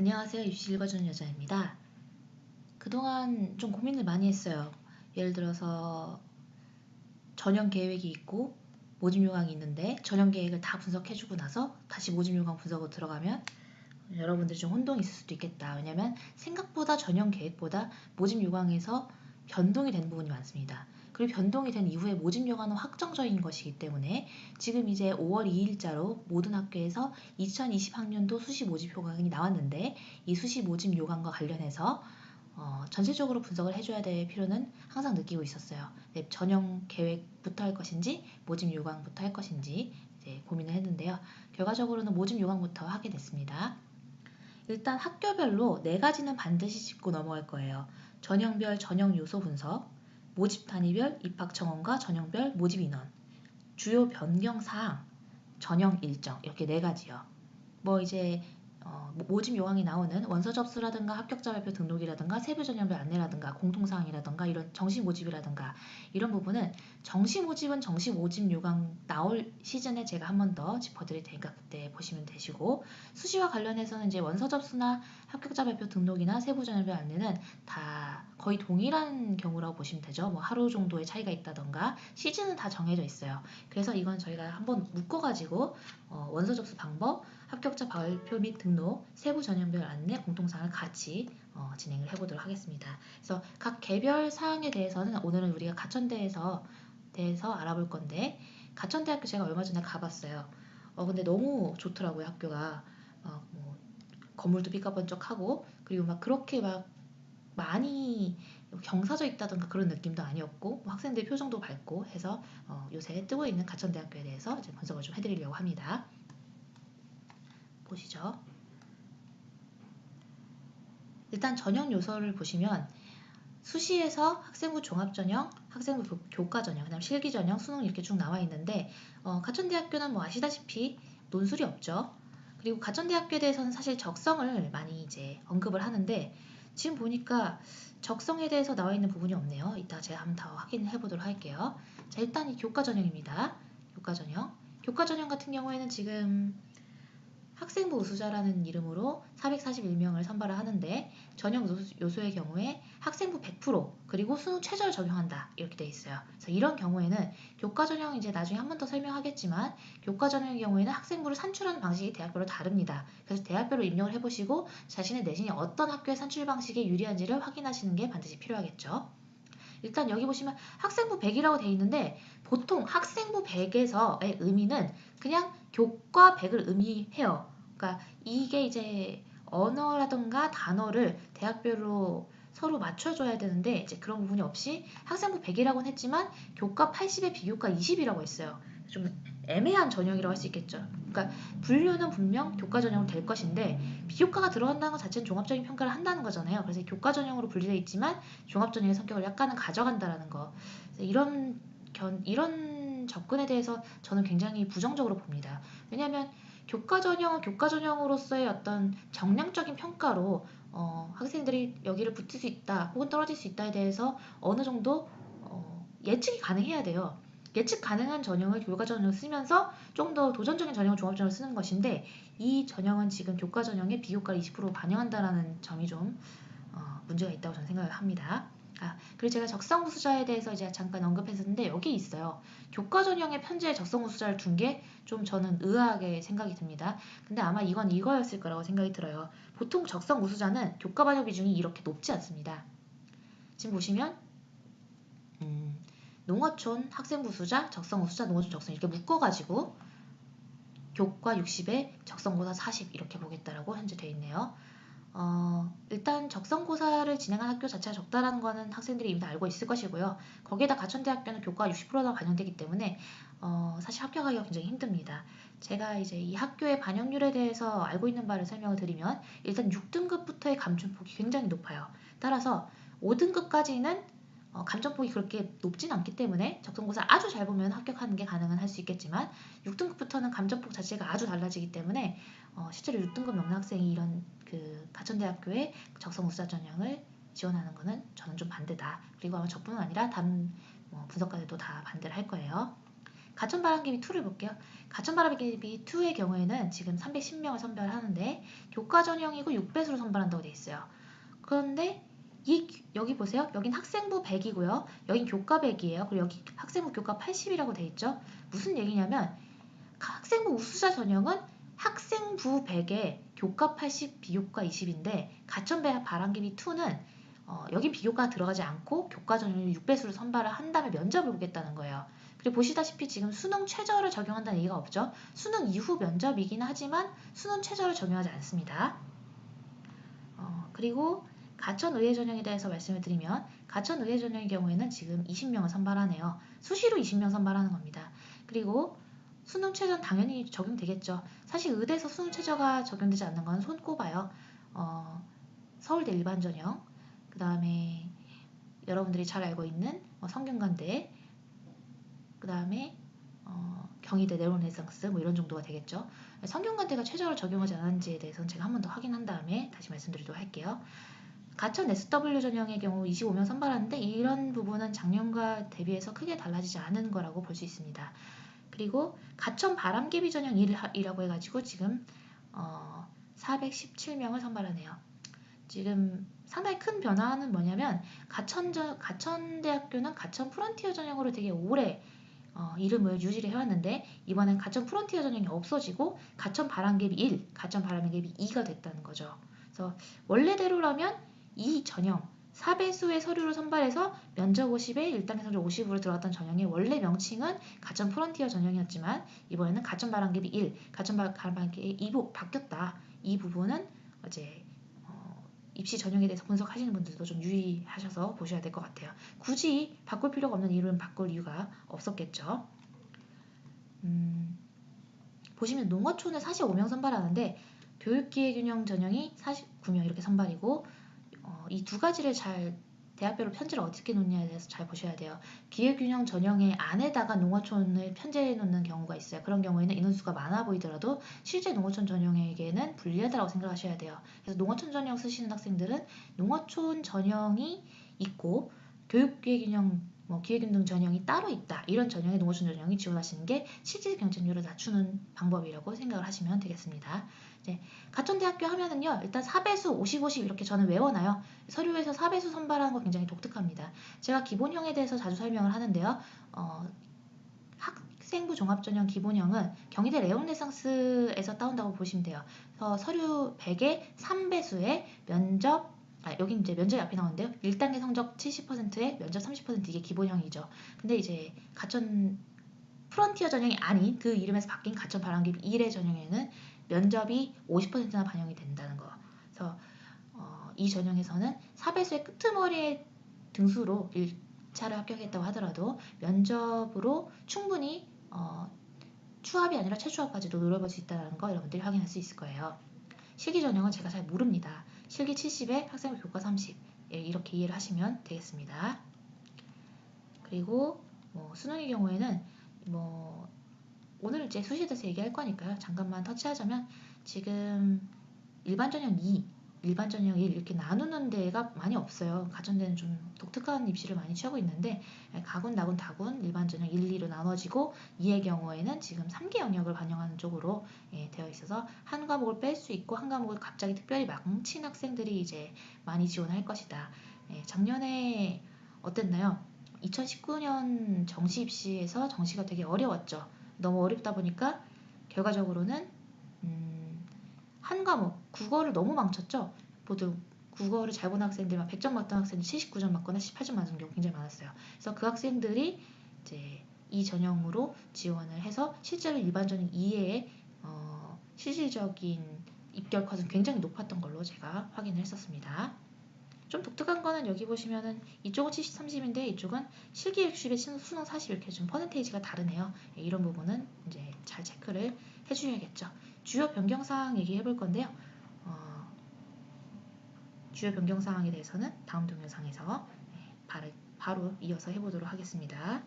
안녕하세요. 입시 읽어주는 여자입니다. 그동안 좀 고민을 많이 했어요. 예를 들어서 전형 계획이 있고 모집 요강이 있는데 전형 계획을 다 분석해주고 나서 다시 모집 요강 분석으로 들어가면 여러분들 좀 혼동이 있을 수도 있겠다. 왜냐면 생각보다 전형 계획보다 모집 요강에서 변동이 되는 부분이 많습니다. 그리고 변동이 된 이후에 모집 요강은 확정적인 것이기 때문에 지금 이제 5월 2일자로 모든 학교에서 2020학년도 수시 모집 요강이 나왔는데 이 수시 모집 요강과 관련해서 전체적으로 분석을 해줘야 될 필요는 항상 느끼고 있었어요. 네, 전형 계획부터 할 것인지 모집 요강부터 할 것인지 이제 고민을 했는데요. 결과적으로는 모집 요강부터 하게 됐습니다. 일단 학교별로 네 가지는 반드시 짚고 넘어갈 거예요. 전형별 전형 요소 분석, 모집 단위별 입학 정원과 전형별 모집 인원, 주요 변경 사항, 전형 일정 이렇게 네 가지요. 뭐 이제 모집 요강이 나오는 원서 접수라든가 합격자 발표 등록이라든가 세부 전형별 안내라든가 공통사항이라든가 이런 정시 모집이라든가 이런 부분은 정시 모집은 정시 모집 요강 나올 시즌에 제가 한 번 더 짚어드릴 테니까 그때 보시면 되시고 수시와 관련해서는 이제 원서 접수나 합격자 발표 등록이나 세부 전형별 안내는 다 거의 동일한 경우라고 보시면 되죠. 뭐 하루 정도의 차이가 있다던가 시즌은 다 정해져 있어요. 그래서 이건 저희가 한번 묶어가지고 원서 접수 방법, 합격자 발표 및 등록, 세부 전형별 안내, 공통사항을 같이 진행을 해보도록 하겠습니다. 그래서 각 개별 사항에 대해서는 오늘은 우리가 대해서 알아볼 건데 가천대학교 제가 얼마 전에 가봤어요. 근데 너무 좋더라고요 학교가. 뭐 건물도 삐까번쩍하고 그리고 막 그렇게 막 많이 경사져 있다던가 그런 느낌도 아니었고 뭐 학생들 표정도 밝고 해서 요새 뜨고 있는 가천대학교에 대해서 이제 분석을 좀 해드리려고 합니다. 보시죠. 일단 전형 요소를 보시면 수시에서 학생부 종합전형, 학생부 교과전형, 그다음 실기전형, 수능 이렇게 쭉 나와 있는데 가천대학교는 뭐 아시다시피 논술이 없죠. 그리고 가천대학교에 대해서는 사실 적성을 많이 이제 언급을 하는데 지금 보니까 적성에 대해서 나와 있는 부분이 없네요. 이따 제가 한번 더 확인해 보도록 할게요. 자, 일단 이 교과전형입니다. 교과전형. 교과전형 같은 경우에는 지금 학생부 우수자라는 이름으로 441명을 선발을 하는데 전형 요소의 경우에 학생부 100% 그리고 수능 최저를 적용한다 이렇게 돼 있어요. 그래서 이런 경우에는 교과 전형 이제 나중에 한 번 더 설명하겠지만 교과 전형의 경우에는 학생부를 산출하는 방식이 대학별로 다릅니다. 그래서 대학별로 입력을 해보시고 자신의 내신이 어떤 학교의 산출 방식에 유리한지를 확인하시는 게 반드시 필요하겠죠. 일단 여기 보시면 학생부 100이라고 돼 있는데 보통 학생부 100에서의 의미는 그냥 교과 100을 의미해요. 그러니까 이게 이제 언어라던가 단어를 대학별로 서로 맞춰줘야 되는데 이제 그런 부분이 없이 학생부 100이라고는 했지만 교과 80에 비교과 20이라고 했어요. 좀 애매한 전형이라고 할 수 있겠죠. 그러니까 분류는 분명 교과 전형으로 될 것인데 비교과가 들어간다는 것 자체는 종합적인 평가를 한다는 거잖아요. 그래서 교과 전형으로 분류되어 있지만 종합 전형의 성격을 약간은 가져간다라는 거. 이런 접근에 대해서 저는 굉장히 부정적으로 봅니다. 왜냐하면 교과 전형은 교과 전형으로서의 어떤 정량적인 평가로 학생들이 여기를 붙을 수 있다 혹은 떨어질 수 있다에 대해서 어느 정도 예측이 가능해야 돼요. 예측 가능한 전형을 교과 전형을 쓰면서 좀 더 도전적인 전형을 종합 전형을 쓰는 것인데 이 전형은 지금 교과 전형의 비교과를 20% 반영한다라는 점이 좀 문제가 있다고 저는 생각을 합니다. 그리고 제가 적성 우수자에 대해서 이제 잠깐 언급했었는데 여기 있어요. 교과 전형에 편제에 적성 우수자를 둔 게 좀 저는 의아하게 생각이 듭니다. 근데 아마 이건 이거였을 거라고 생각이 들어요. 보통 적성 우수자는 교과 반영 비중이 이렇게 높지 않습니다. 지금 보시면 농어촌 학생부 우수자, 적성 우수자, 농어촌 적성 이렇게 묶어가지고 교과 60에 적성고사 40 이렇게 보겠다라고 현재 되어 있네요. 일단 적성고사를 진행한 학교 자체가 적다라는 거는 학생들이 이미 다 알고 있을 것이고요. 거기에다 가천대학교는 교과 60%가 반영되기 때문에 사실 합격하기가 굉장히 힘듭니다. 제가 이제 이 학교의 반영률에 대해서 알고 있는 바를 설명을 드리면 일단 6등급부터의 감점폭이 굉장히 높아요. 따라서 5등급까지는 감점폭이 그렇게 높진 않기 때문에 적성고사 아주 잘 보면 합격하는 게 가능은 할 수 있겠지만 6등급부터는 감점폭 자체가 아주 달라지기 때문에 실제로 6등급 넘는 학생이 이런 그 가천대학교의 적성 우수자 전형을 지원하는 거는 저는 좀 반대다. 그리고 아마 저뿐만 아니라 다른 분석가들도 다 반대를 할 거예요. 가천 바람개비 2를 볼게요. 가천 바람개비 2의 경우에는 지금 310명을 선발하는데 교과 전형이고 6배수로 선발한다고 돼 있어요. 그런데 여기 보세요. 여긴 학생부 100이고요. 여긴 교과 100이에요. 그리고 여기 학생부 교과 80이라고 돼 있죠. 무슨 얘기냐면 학생부 우수자 전형은 학생부 100에 교과 80, 비교과 20인데 가천 바람개비 2는 여긴 비교과 들어가지 않고 교과 전형을 6배수로 선발을 한 다음에 면접을 보겠다는 거예요. 그리고 보시다시피 지금 수능 최저를 적용한다는 얘기가 없죠. 수능 이후 면접이긴 하지만 수능 최저를 적용하지 않습니다. 그리고 가천의회 전형에 대해서 말씀을 드리면 가천의회 전형의 경우에는 지금 20명을 선발하네요. 수시로 20명 선발하는 겁니다. 그리고 수능 최저는 당연히 적용되겠죠. 사실 의대에서 수능 최저가 적용되지 않는 건 손꼽아요. 서울대 일반 전형, 그 다음에 여러분들이 잘 알고 있는 성균관대, 그 다음에 경희대 네오네상스 뭐 이런 정도가 되겠죠. 성균관대가 최저를 적용하지 않았는지에 대해서는 제가 한 번 더 확인한 다음에 다시 말씀드리도록 할게요. 가천 SW 전형의 경우 25명 선발하는데 이런 부분은 작년과 대비해서 크게 달라지지 않은 거라고 볼 수 있습니다. 그리고 가천 바람개비 전형 1이라고 해가지고 지금 417명을 선발하네요. 지금 상당히 큰 변화는 뭐냐면 가천대학교는 가천 프론티어 전형으로 되게 오래 이름을 유지를 해왔는데 이번엔 가천 프론티어 전형이 없어지고 가천 바람개비 1, 가천 바람개비 2가 됐다는 거죠. 그래서 원래대로라면 이 전형 4배수의 서류를 선발해서 면접 50에 1단계 성적 50으로 들어갔던 전형의 원래 명칭은 가천 프론티어 전형이었지만 이번에는 가천 바람개비 1, 가천 바람개비 2로 바뀌었다. 이 부분은 이제 입시 전형에 대해서 분석하시는 분들도 좀 유의하셔서 보셔야 될 것 같아요. 굳이 바꿀 필요가 없는 이름 바꿀 이유가 없었겠죠. 보시면 농어촌을 45명 선발하는데 교육기회균형 전형이 49명 이렇게 선발이고 이 두 가지를 잘 대학별로 편제를 어떻게 놓느냐에 대해서 잘 보셔야 돼요. 기회균형 전형의 안에다가 농어촌을 편제해 놓는 경우가 있어요. 그런 경우에는 인원수가 많아 보이더라도 실제 농어촌 전형에게는 불리하다고 생각하셔야 돼요. 그래서 농어촌 전형 쓰시는 학생들은 농어촌 전형이 있고 교육기회균형 기회균등 전형이 따로 있다. 이런 전형의 농어촌 전형이 지원하시는 게 실질 경쟁률을 낮추는 방법이라고 생각을 하시면 되겠습니다. 네, 가천대학교 하면은요 일단 4배수 50, 50 이렇게 저는 외워놔요. 서류에서 4배수 선발하는 거 굉장히 독특합니다. 제가 기본형에 대해서 자주 설명을 하는데요. 학생부 종합전형 기본형은 경희대 레오네상스에서 따온다고 보시면 돼요. 그래서 서류 100에 3배수의 여기 이제 면접이 앞에 나오는데요. 1단계 성적 70%에 면접 30% 이게 기본형이죠. 근데 이제 가천 프론티어 전형이 아닌 그 이름에서 바뀐 가천 바람개비 1의 전형에는 면접이 50%나 반영이 된다는 거. 그래서 이 전형에서는 4배수의 끄트머리의 등수로 1차를 합격했다고 하더라도 면접으로 충분히 추합이 아니라 최추합까지도 노려볼 수 있다는 거 여러분들이 확인할 수 있을 거예요. 실기 전형은 제가 잘 모릅니다. 실기 70에 학생부 교과 30 이렇게 이해를 하시면 되겠습니다. 그리고 수능의 경우에는 오늘 이제 수시에 대해서 얘기할 거니까요. 잠깐만 터치하자면 지금 일반 전형 2, 일반 전형 1 이렇게 나누는 데가 많이 없어요. 가천대는 좀 독특한 입시를 많이 취하고 있는데 가군, 나군, 다군, 일반 전형 1, 2로 나눠지고 2의 경우에는 지금 3개 영역을 반영하는 쪽으로 되어 있어서 한 과목을 뺄 수 있고 한 과목을 갑자기 특별히 망친 학생들이 이제 많이 지원할 것이다. 작년에 어땠나요? 2019년 정시 입시에서 정시가 되게 어려웠죠. 너무 어렵다 보니까 결과적으로는 한 과목 국어를 너무 망쳤죠. 모두 국어를 잘 본 학생들 막 100점 맞던 학생들 79점 맞거나 18점 맞은 경우 굉장히 많았어요. 그래서 그 학생들이 이제 이 전형으로 지원을 해서 실제로 일반 전형 2의 실질적인 입결 컷은 굉장히 높았던 걸로 제가 확인을 했었습니다. 좀 독특한 거는 여기 보시면은 이쪽은 70, 30인데 이쪽은 실기 60에 수능 40 이렇게 좀 퍼센테이지가 다르네요. 이런 부분은 이제 잘 체크를 해주셔야겠죠. 주요 변경사항 얘기해 볼 건데요. 주요 변경사항에 대해서는 다음 동영상에서 바로 이어서 해보도록 하겠습니다.